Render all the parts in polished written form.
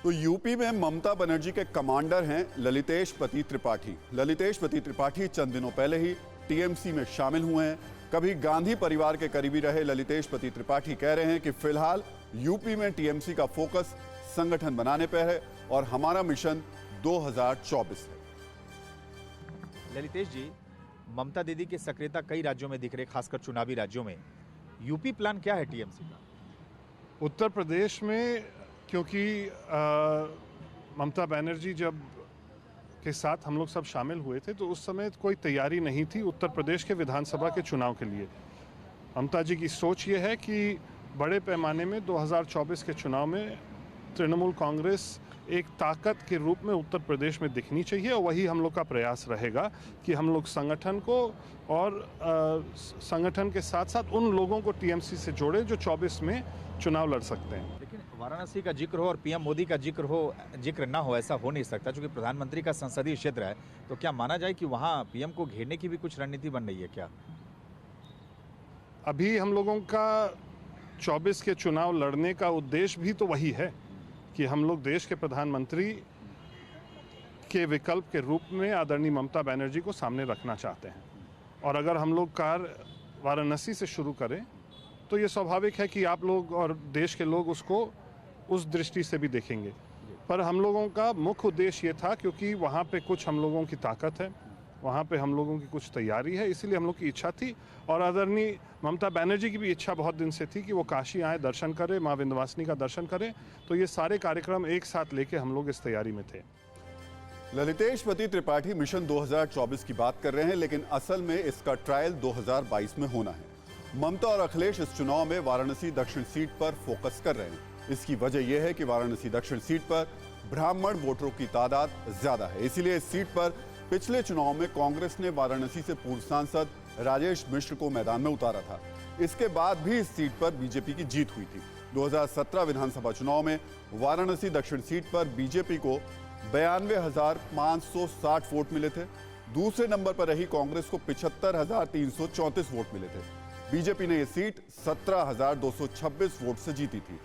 तो यूपी में ममता बनर्जी के कमांडर हैं ललितेश पति त्रिपाठी। ललितेश पति त्रिपाठी चंद दिनों पहले ही टीएमसी में शामिल हुए हैं। कभी गांधी परिवार के करीबी रहे ललितेश पति त्रिपाठी कह रहे हैं कि फिलहाल यूपी में टीएमसी का फोकस संगठन बनाने पर है और हमारा मिशन 2024 है। ललितेश जी, ममता दीदी की सक्रियता कई राज्यों में दिख रही, खासकर चुनावी राज्यों में। यूपी प्लान क्या है टीएमसी का? उत्तर प्रदेश में क्योंकि ममता बनर्जी जब के साथ हम लोग सब शामिल हुए थे तो उस समय कोई तैयारी नहीं थी उत्तर प्रदेश के विधानसभा के चुनाव के लिए। ममता जी की सोच ये है कि बड़े पैमाने में 2024 के चुनाव में तृणमूल कांग्रेस एक ताकत के रूप में उत्तर प्रदेश में दिखनी चाहिए और वही हम लोग का प्रयास रहेगा कि हम लोग संगठन को और संगठन के साथ साथ उन लोगों को टीएमसी से जोड़े जो 24 में चुनाव लड़ सकते हैं। लेकिन वाराणसी का जिक्र हो और पीएम मोदी का जिक्र ना हो, ऐसा हो नहीं सकता, क्योंकि प्रधानमंत्री का संसदीय क्षेत्र है। तो क्या माना जाए कि वहाँ पीएम को घेरने की भी कुछ रणनीति बन रही है क्या? अभी हम लोगों का 24 के चुनाव लड़ने का उद्देश्य भी तो वही है कि हम लोग देश के प्रधानमंत्री के विकल्प के रूप में आदरणीय ममता बनर्जी को सामने रखना चाहते हैं। और अगर हम लोग कार्य वाराणसी से शुरू करें तो ये स्वाभाविक है कि आप लोग और देश के लोग उसको उस दृष्टि से भी देखेंगे। पर हम लोगों का मुख्य उद्देश्य ये था क्योंकि वहाँ पे कुछ हम लोगों की ताकत है, वहाँ पे हम लोगों की कुछ तैयारी है, इसीलिए हम लोग की इच्छा थी। और आदरणीय ममता बनर्जी की भी इच्छा बहुत दिन से थी कि वो काशी आए, दर्शन करें, माँ विंध्यवासिनी का दर्शन करें। तो ये सारे कार्यक्रम एक साथ लेके हम लोग इस तैयारी में थे। ललितेश पति त्रिपाठी मिशन 2024 की बात कर रहे हैं, लेकिन असल में इसका ट्रायल 2022 में होना है। ममता और अखिलेश इस चुनाव में वाराणसी दक्षिण सीट पर फोकस कर रहे हैं। इसकी वजह यह है कि वाराणसी दक्षिण सीट पर ब्राह्मण वोटरों की तादाद ज्यादा है। इसीलिए इस सीट पर पिछले चुनाव में कांग्रेस ने वाराणसी से पूर्व सांसद राजेश मिश्र को मैदान में उतारा था। इसके बाद भी इस सीट पर बीजेपी की जीत हुई थी। 2017 विधानसभा चुनाव में वाराणसी दक्षिण सीट पर बीजेपी को 92,560 वोट मिले थे। दूसरे नंबर पर रही कांग्रेस को 75,334 वोट मिले थे। बीजेपी ने यह सीट 17,226 वोट से जीती थी।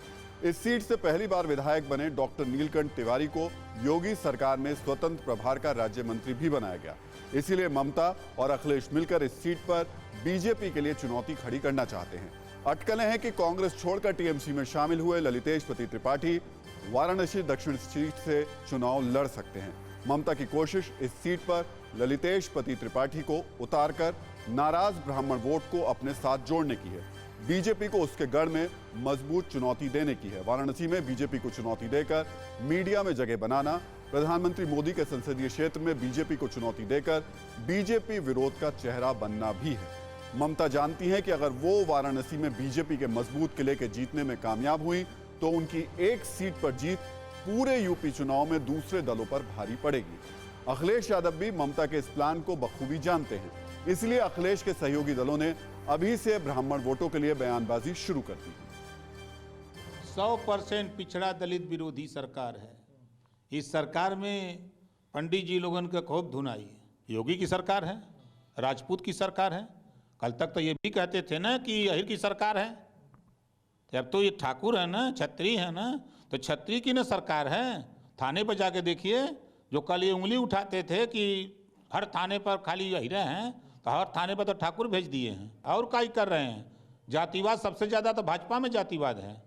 इस सीट से पहली बार विधायक बने डॉक्टर नीलकंठ तिवारी को योगी सरकार में स्वतंत्र प्रभार का राज्य मंत्री भी बनाया गया। इसीलिए ममता और अखिलेश मिलकर इस सीट पर बीजेपी के लिए चुनौती खड़ी करना चाहते हैं। अटकलें हैं कि कांग्रेस छोड़कर टीएमसी में शामिल हुए ललितेश पति त्रिपाठी वाराणसी दक्षिण सीट से चुनाव लड़ सकते हैं। ममता की कोशिश इस सीट पर ललितेश पति त्रिपाठी को उतारकर नाराज ब्राह्मण वोट को अपने साथ जोड़ने की है। बीजेपी को उसके गढ़ में मजबूत चुनौती देने की है। वाराणसी में बीजेपी को चुनौती देकर मीडिया में जगह बनाना, प्रधानमंत्री मोदी के संसदीय क्षेत्र में बीजेपी को चुनौती देकर बीजेपी विरोध का चेहरा बनना भी है। ममता जानती हैं कि अगर वो वाराणसी में बीजेपी के मजबूत किले के जीतने में कामयाब हुई तो उनकी एक सीट पर जीत पूरे यूपी चुनाव में दूसरे दलों पर भारी पड़ेगी। अखिलेश यादव भी ममता के इस प्लान को बखूबी जानते हैं। इसलिए अखिलेश के सहयोगी दलों ने अभी से ब्राह्मण वोटों के लिए बयानबाजी शुरू कर दी। 100% पिछड़ा दलित विरोधी सरकार है। इस सरकार में पंडित जी लोगों का खूब धुन आई है। योगी की सरकार है, राजपूत की सरकार है। कल तक तो ये भी कहते थे ना कि अहिर की सरकार है। तो अब तो ये ठाकुर है ना, छत्री है ना, तो छत्री की ना सरकार है। थाने पर जाके देखिए, जो कल ये उंगली उठाते थे कि हर थाने पर खाली अहिरे हैं, तो हर थाने पर तो ठाकुर भेज दिए हैं। और क्या कर रहे हैं? जातिवाद सबसे ज्यादा तो भाजपा में जातिवाद है।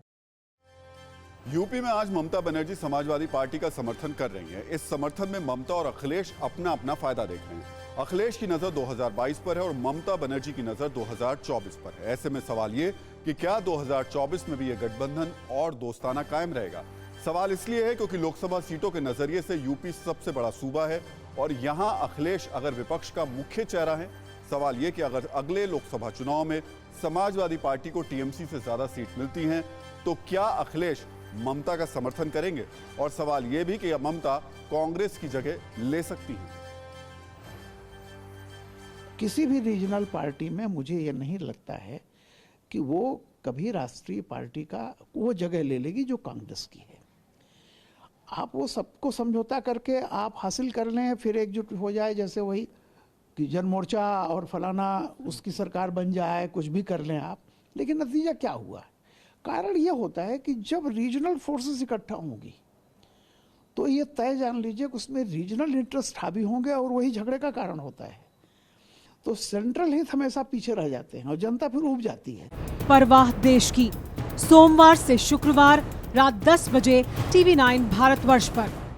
यूपी में आज ममता बनर्जी समाजवादी पार्टी का समर्थन कर रही हैं। इस समर्थन में ममता और अखिलेश अपना अपना फायदा देख रहे हैं। अखिलेश की नजर 2022 पर है और ममता बनर्जी की नजर 2024 पर है। ऐसे में सवाल ये कि क्या 2024 में भी ये गठबंधन और दोस्ताना कायम रहेगा? सवाल इसलिए है क्योंकि लोकसभा सीटों के नजरिए से यूपी सबसे बड़ा सूबा है और यहां अखिलेश अगर विपक्ष का मुख्य चेहरा है। सवाल यह कि अगर अगले लोकसभा चुनाव में समाजवादी पार्टी को टीएमसी से ज्यादा सीट मिलती हैं तो क्या अखिलेश ममता का समर्थन करेंगे? और सवाल यह भी कि ममता कांग्रेस की जगह ले सकती हैं। किसी भी रीजनल पार्टी में मुझे ये नहीं लगता है कि वो कभी राष्ट्रीय पार्टी का वो जगह ले लेगी जो कांग्रेस की है। आप वो सबको समझौता करके आप हासिल कर लें, फिर एकजुट हो जाए, जैसे वही कि जन मोर्चा और फलाना उसकी सरकार बन जाए, कुछ भी कर लें आप, लेकिन नतीजा क्या हुआ? कारण ये होता है कि जब रीजनल फोर्सेस इकट्ठा होंगी तो ये तय जान लीजिए कि उसमें रीजनल इंटरेस्ट हावी होंगे और वही झगड़े का कारण होता है। तो सेंट्रल हित हमेशा पीछे रह जाते हैं और जनता फिर ऊब जाती है। परवाह देश की, सोमवार से शुक्रवार रात 10 बजे TV9 भारतवर्ष पर।